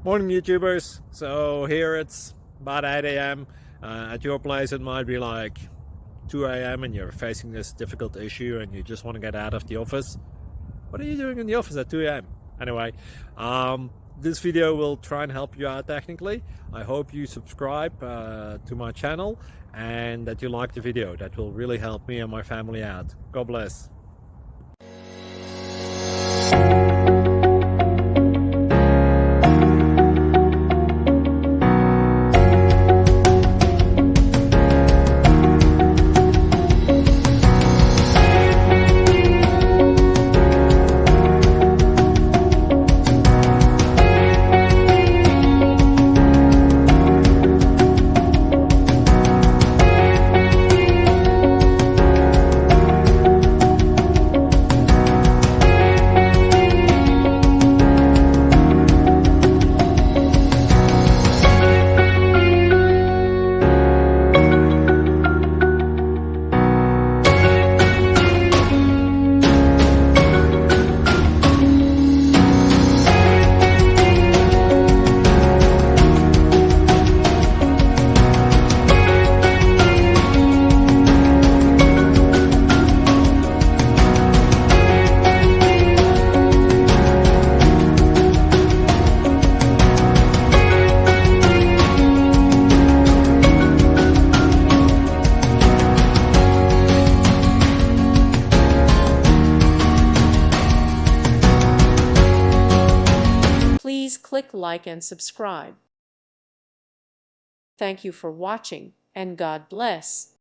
Morning YouTubers. So here it's about 8 a.m. At your place it might be like 2 a.m. and you're facing this difficult issue and you just want to get out of the office. What are you doing in the office at 2 a.m.? Anyway, this video will try and help you out technically. I hope you subscribe to my channel and that you like the video. That will really help me and my family out. God bless. Please click like and subscribe. Thank you for watching, and God bless.